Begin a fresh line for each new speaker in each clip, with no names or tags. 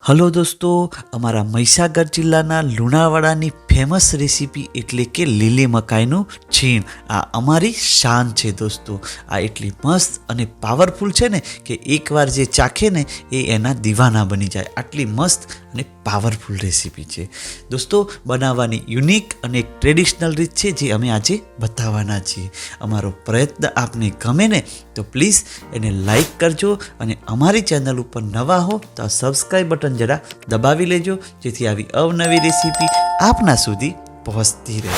Hello દોસ્તો, અમારા મહીસાગર જિલ્લાના લુણાવાડાની ફેમસ રેસીપી એટલે કે લીલી મકાઈનું છીણ. આ અમારી શાન છે દોસ્તો. આ એટલી મસ્ત અને પાવરફુલ છે ને કે એકવાર જે ચાખે ને એ એના દીવાના બની જાય. આટલી મસ્ત અને પાવરફુલ રેસીપી છે દોસ્તો. બનાવવાની યુનિક અને એક ટ્રેડિશનલ રીત છે જે અમે આજે બતાવવાના છીએ. અમારો પ્રયત્ન આપને ગમે ને તો પ્લીઝ એને લાઈક કરજો અને અમારી ચેનલ ઉપર નવા હો તો સબસ્ક્રાઈબ બટન જરા દબાવી લેજો, જેથી આવી અવનવી રેસીપી આપના સુધી પહોંચતી રહે.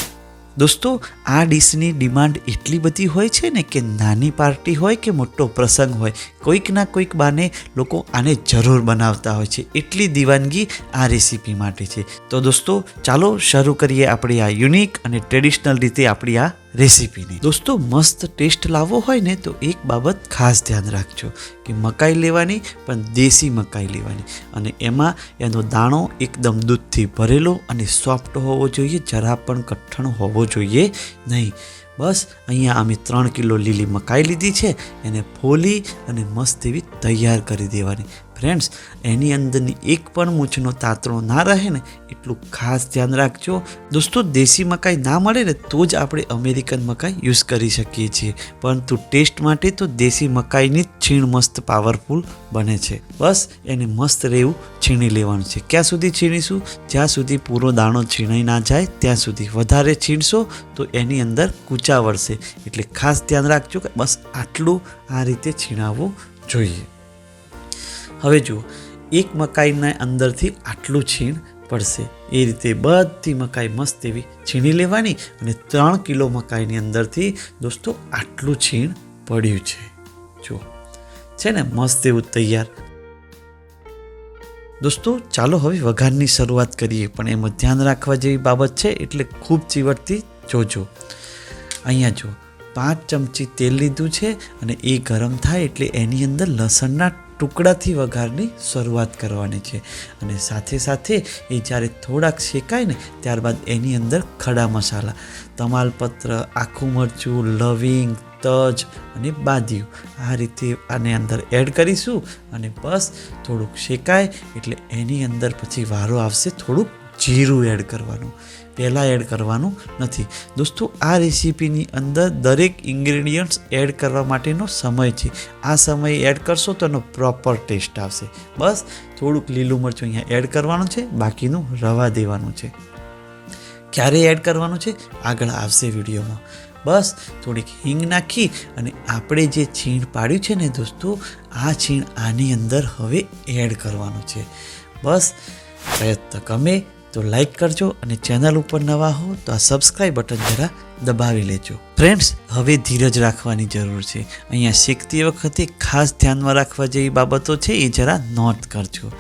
દોસ્તો, આ ડીશની ડિમાન્ડ એટલી બધી હોય છે ને કે નાની પાર્ટી હોય કે મોટો પ્રસંગ હોય, કોઈક ના કોઈક બાને લોકો આને જરૂર બનાવતા હોય છે. એટલી દીવાનગી આ રેસીપી માટે છે. તો દોસ્તો ચાલો શરૂ કરીએ આપણી આ યુનિક અને ટ્રેડિશનલ રીતે આપણી આ રેસીપીની. દોસ્તો, મસ્ત ટેસ્ટ લાવવો હોય ને તો એક બાબત ખાસ ધ્યાન રાખજો કે મકાઈ લેવાની, પણ દેશી મકાઈ લેવાની, અને એમાં એનો દાણો એકદમ દૂધથી ભરેલો અને સોફ્ટ હોવો જોઈએ, જરા પણ કઠણ હોવો જોઈએ નહીં. બસ અહીંયા અમે 3 કિલો લીલી મકાઈ લીધી છે. એને ફોલી અને મસ્ત એવી તૈયાર કરી દેવાની. ફ્રેન્ડ્સ, એની અંદરની એક પણ મૂછનો તાતરો ના રહે ને એટલું ખાસ ધ્યાન રાખજો. દોસ્તો, દેશી મકાઈ ના મળે ને તો જ આપણે અમેરિકન મકાઈ યુઝ કરી શકીએ છીએ, પરંતુ ટેસ્ટ માટે તો દેશી મકાઈની જ છીણ મસ્ત પાવરફુલ બને છે. બસ એને મસ્ત રેવું છીણી લેવાનું છે. ક્યાં સુધી છીણીશું? જ્યાં સુધી પૂરો દાણો છીણાઈ ના જાય ત્યાં સુધી. વધારે છીણશો તો એની અંદર કૂચા વળશે. એટલે ખાસ ધ્યાન રાખજો કે બસ આટલું આ રીતે છીણાવવું જોઈએ. હવે જુઓ, એક મકાઈના અંદરથી આટલું છીણ પડશે. એ રીતે બધી મકાઈ મસ્ત એવી છીણી લેવાની, અને 3 કિલો મકાઈની અંદરથી દોસ્તો આટલું છીણ પડ્યું છે. જુઓ, છે ને મસ્ત એવું તૈયાર. દોસ્તો ચાલો હવે વઘારની શરૂઆત કરીએ, પણ એમાં ધ્યાન રાખવા જેવી બાબત છે, એટલે ખૂબ ચીવટથી જોજો. અહીંયા જુઓ, 5 ચમચી તેલ લીધું છે, અને એ ગરમ થાય એટલે એની અંદર લસણના ટુકડાથી વઘારની શરૂઆત કરવાની છે. અને સાથે સાથે એ જ્યારે થોડાક શેકાય ને ત્યારબાદ એની અંદર ખડા મસાલા, તમાલપત્ર, આખું મરચું, લવિંગ, તજ અને બાદિયું આ રીતે આને અંદર એડ કરીશું. અને બસ થોડુંક શેકાય એટલે એની અંદર પછી વારો આવશે થોડુંક જીરું એડ કરવાનું. પહેલાં એડ કરવાનું નથી દોસ્તો. આ રેસીપીની અંદર દરેક ઇન્ગ્રેડિયન્ટ્સ એડ કરવા માટેનો સમય છે. આ સમય એડ કરશો તો એનો પ્રોપર ટેસ્ટ આવશે. બસ થોડુંક લીલું મરચું અહીંયા એડ કરવાનું છે, બાકીનું રવા દેવાનું છે. ક્યારે એડ કરવાનું છે આગળ આવશે વિડીયોમાં. બસ થોડીક હિંગ નાખી અને આપણે જે છીણ પાડ્યું છે ને દોસ્તો, આ છીણ આની અંદર હવે એડ કરવાનું છે. બસ પ્રયત્ન ગમે તો લાઈક કરજો, અને ચેનલ ઉપર નવા હો તો આ સબસ્ક્રાઈબ બટન જરા દબાવી લેજો. ફ્રેન્ડ્સ, હવે ધીરજ રાખવાની જરૂર છે. અહીંયા શીખતી વખતે ખાસ ધ્યાનમાં રાખવા જેવી બાબતો છે, એ જરા નોટ કરજો.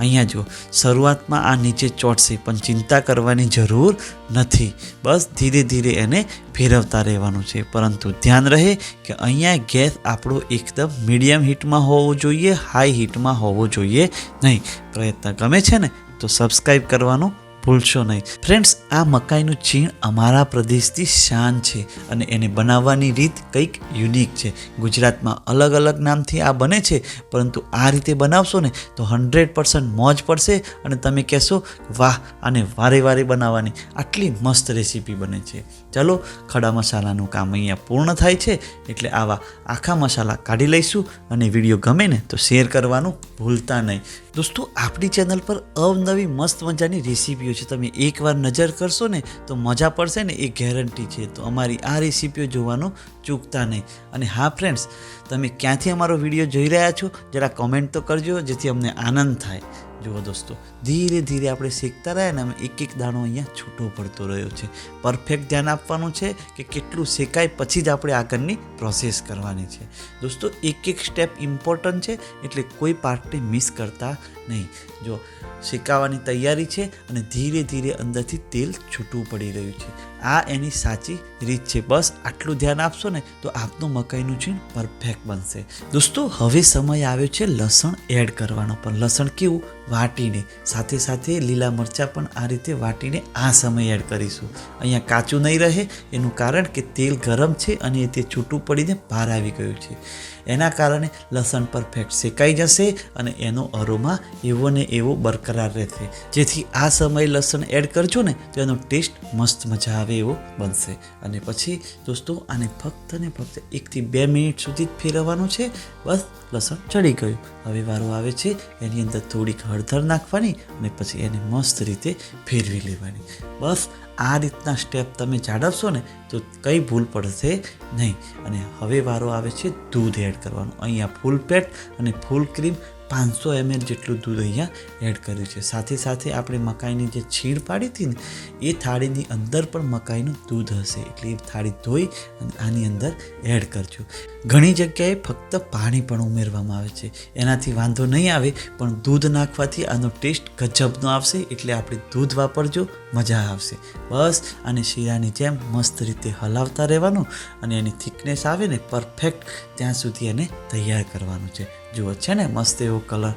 અહીંયા જો શરૂઆતમાં આ નીચે ચોંટશે, પણ ચિંતા કરવાની જરૂર નથી. બસ ધીરે ધીરે એને ફેરવતા રહેવાનું છે, પરંતુ ધ્યાન રહે કે અહીંયા ગેસ આપણો એકદમ મીડિયમ હીટમાં હોવો જોઈએ, હાઈ હીટમાં હોવો જોઈએ નહીં. પ્રયત્ન ગમે છે ને તો સબસ્ક્રાઈબ કરવાનું ભૂલશો નહીં. ફ્રેન્ડ્સ, આ મકાઈનું છીણ અમારા પ્રદેશથી શાન છે, અને એને બનાવવાની રીત કંઈક યુનિક છે. ગુજરાતમાં અલગ અલગ નામથી આ બને છે, પરંતુ આ રીતે બનાવશો ને તો 100% મોજ પડશે, અને તમે કહેશો વાહ, આને વારે વારે બનાવવાની, આટલી મસ્ત રેસીપી બને છે. ચાલો, ખડા મસાલાનું કામ અહીંયા પૂર્ણ થાય છે, એટલે આવા આખા મસાલા કાઢી લઈશું. અને વિડીયો ગમે ને તો શેર કરવાનું ભૂલતા નહીં. દોસ્તો, આપણી ચેનલ પર અવનવી મસ્ત મજાની રેસીપીઓ છે. તમે એકવાર નજર કરશો ને તો મજા પડશે ને, એ ગેરંટી છે. તો અમારી આ રેસીપીઓ જોવાનું ચૂકતા નહીં. અને હા ફ્રેન્ડ્સ, તમે ક્યાંથી અમારો વિડીયો જોઈ રહ્યા છો જરા કોમેન્ટ તો કરજો, જેથી અમને આનંદ થાય. જુઓ દોસ્તો, ધીરે ધીરે આપણે શેકતા રહ્યા ને, અમે એક એક દાણો અહીંયા છૂટો પડતો રહ્યો છે. પરફેક્ટ ધ્યાન આપવાનું છે કે કેટલું શેકાય પછી જ આપણે આગળની પ્રોસેસ કરવાની છે. દોસ્તો, એક એક સ્ટેપ ઇમ્પોર્ટન્ટ છે, એટલે કોઈ પાર્ટને મિસ કરતા નહીં. જો શેકાવાની તૈયારી છે, અને ધીરે ધીરે અંદરથી તેલ છૂટું પડી રહ્યું છે. આ એની સાચી રીત છે. બસ આટલું ધ્યાન આપશો ને તો આપનું મકાઈનું છીણ પરફેક્ટ બનશે. દોસ્તો હવે સમય આવ્યો છે લસણ એડ કરવાનો, પણ લસણ કેવું વાટીને, સાથે સાથે લીલા મરચાં પણ આ રીતે વાટીને આ સમય એડ કરીશું. અહીંયા કાચું નહીં રહે એનું કારણ કે તેલ ગરમ છે અને તે છૂટું પડીને બહાર આવી ગયું છે. એના કારણે લસણ પરફેક્ટ શેકાઈ જશે અને એનો અરોમા એવો ને એવો બરકરાર રહેશે. જેથી આ સમયે લસણ એડ કરજો ને તો એનો ટેસ્ટ મસ્ત મજા આવે એવો બનશે. અને પછી દોસ્તો આને ફક્ત ને ફક્ત 1 થી 2 મિનિટ સુધી જ ફેરવવાનું છે. બસ લસણ ચડી ગયું. હવે વારો આવે છે એની અંદર થોડીક હળદર નાખવાની અને પછી એને મસ્ત રીતે ફેરવી લેવાની. બસ આ રીતના સ્ટેપ તમે જાળવશો ને તો કંઈ ભૂલ પડશે નહીં. અને હવે વારો આવે છે દૂધ એડ કરવાનું. અહીંયા ફૂલ પેટ અને ફૂલ ક્રીમ 500 ml જેટલું દૂધ અહીંયા એડ કર્યું છે. સાથે સાથે આપણે મકાઈની જે છીણ પાડી હતી ને એ થાળીની અંદર પણ મકાઈનું દૂધ હશે, એટલે એ થાળી ધોઈ અને આની અંદર એડ કરજો. ઘણી જગ્યાએ ફક્ત પાણી પણ ઉમેરવામાં આવે છે, એનાથી વાંધો નહીં આવે, પણ દૂધ નાખવાથી આનો ટેસ્ટ ગજબનો આવશે. એટલે આપણે દૂધ વાપરજો, મજા આવશે. બસ આને શીરાની જેમ મસ્ત રીતે હલાવતા રહેવાનું અને એની થિકનેસ આવે ને પરફેક્ટ ત્યાં સુધી એને તૈયાર કરવાનું છે. જુઓ છે ને મસ્ત એવો કલર.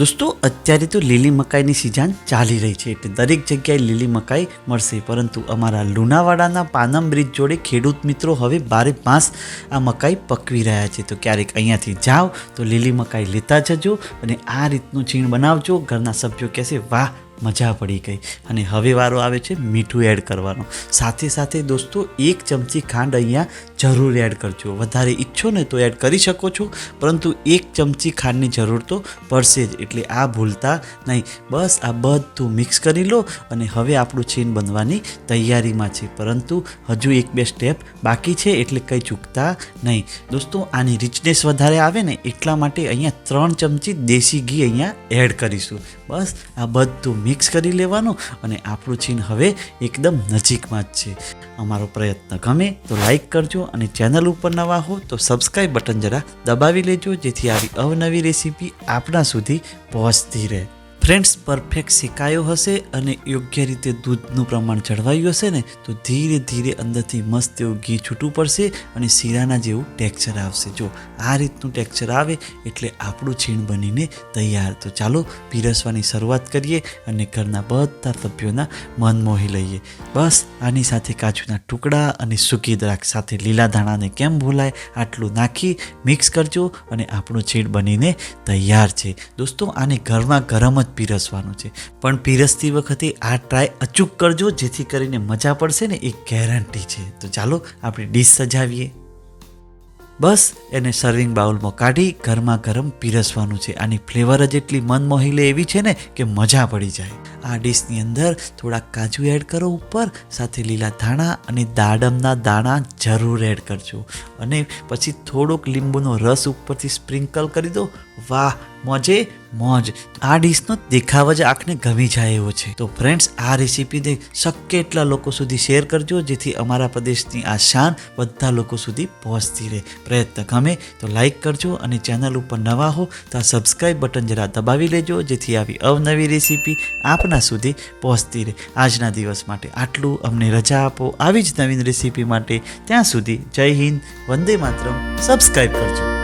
દોસ્તો અત્યારે તો લીલી મકાઈની સિઝન ચાલી રહી છે, એટલે દરેક જગ્યાએ લીલી મકાઈ મળશે. પરંતુ અમારા લુણાવાડાના પાનમ બ્રિજ જોડે ખેડૂત મિત્રો હવે 12 માસ આ મકાઈ પકવી રહ્યા છે. તો ક્યારેક અહીંયાથી જાઓ તો લીલી મકાઈ લેતા જજો અને આ રીતનું છીણ બનાવજો. ઘરના સભ્યો કહેશે વાહ મજા પડી ગઈ. અને હવે વારો આવે છે મીઠું એડ કરવાનો. સાથે સાથે દોસ્તો 1 ચમચી ખાંડ અહીંયા જરૂર એડ કરજો. વધારે ઈચ્છો ને તો એડ કરી શકો છો, પરંતુ 1 ચમચી ખાંડની જરૂર તો પડશે જ, એટલે આ ભૂલતા નહીં. બસ આ બધું મિક્સ કરી લો અને હવે આપણું છીણ બનવાની તૈયારીમાં છે. પરંતુ હજુ 1-2 સ્ટેપ બાકી છે, એટલે કંઈ ચૂકતા નહીં. દોસ્તો આની રિચનેસ વધારે આવે ને એટલા માટે અહીંયા 3 ચમચી દેશી ઘી અહીંયા એડ કરીશું. બસ આ બધું મિક્સ કરી લેવાનું અને આપણું છીણ હવે એકદમ નજીકમાં જ છે. અમારો પ્રયત્ન ગમે તો લાઈક કરજો અને ચેનલ ઉપર નવા હો તો સબસ્ક્રાઈબ બટન જરા દબાવી લેજો, જેથી આવી અવનવી રેસીપી આપણા સુધી પહોંચતી રહે. ફ્રેન્ડ્સ પરફેક્ટ શેકાયો હશે અને યોગ્ય રીતે દૂધનું પ્રમાણ જળવાયું હશે ને તો ધીરે ધીરે અંદરથી મસ્ત એવું ઘી છૂટું પડશે અને શીરાના જેવું ટેક્સચર આવશે. જો આ રીતનું ટેક્સચર આવે એટલે આપણું છીણ બનીને તૈયાર. તો ચાલો પીરસવાની શરૂઆત કરીએ અને ઘરના બધા સભ્યોના મન મોહી લઈએ. બસ આની સાથે કાજુના ટુકડા અને સૂકી દ્રાક્ષ સાથે લીલા ધાણાને કેમ ભૂલાય આટલું નાખી મિક્સ કરજો અને આપણું છીણ બનીને તૈયાર છે. દોસ્તો આને ગરમા ગરમ જ પીરસવાનું છે, પણ પીરસતી વખતે આ ટ્રાય અચૂક કરજો, જેથી કરીને મજા પડશે ને એ ગેરંટી છે. તો ચાલો આપણે ડીશ સજાવીએ. બસ એને સર્વિંગ બાઉલમાં કાઢી ગરમા ગરમ પીરસવાનું છે. આની ફ્લેવર જ એટલી મન મોહી લે એવી છે ને કે મજા પડી જાય. આ ડીશની અંદર થોડાક કાજુ એડ કરો ઉપર, સાથે લીલા ધાણા અને દાડમના દાણા જરૂર એડ કરજો અને પછી થોડોક લીંબુનો રસ ઉપરથી સ્પ્રિંકલ કરી દો. વાહ મોજે મોજ. આ ડીશનો દેખાવ જ આંખને ગમી જાય એવો છે. તો ફ્રેન્ડ્સ આ રેસીપીને શક્ય એટલા લોકો સુધી શેર કરજો, જેથી અમારા પ્રદેશની આ શાન બધા લોકો સુધી પહોંચતી રહે. પ્રયત્ન ગમે તો લાઈક કરજો અને ચેનલ ઉપર નવા હો તો આ સબસ્ક્રાઈબ બટન જરા દબાવી લેજો, જેથી આવી અવનવી રેસીપી આપના સુધી પહોંચતી રહે. આજના દિવસ માટે આટલું. અમને રજા આપો આવી જ નવીન રેસીપી માટે. ત્યાં સુધી જય હિન્દ, વંદે માતરમ. સબસ્ક્રાઈબ કરજો.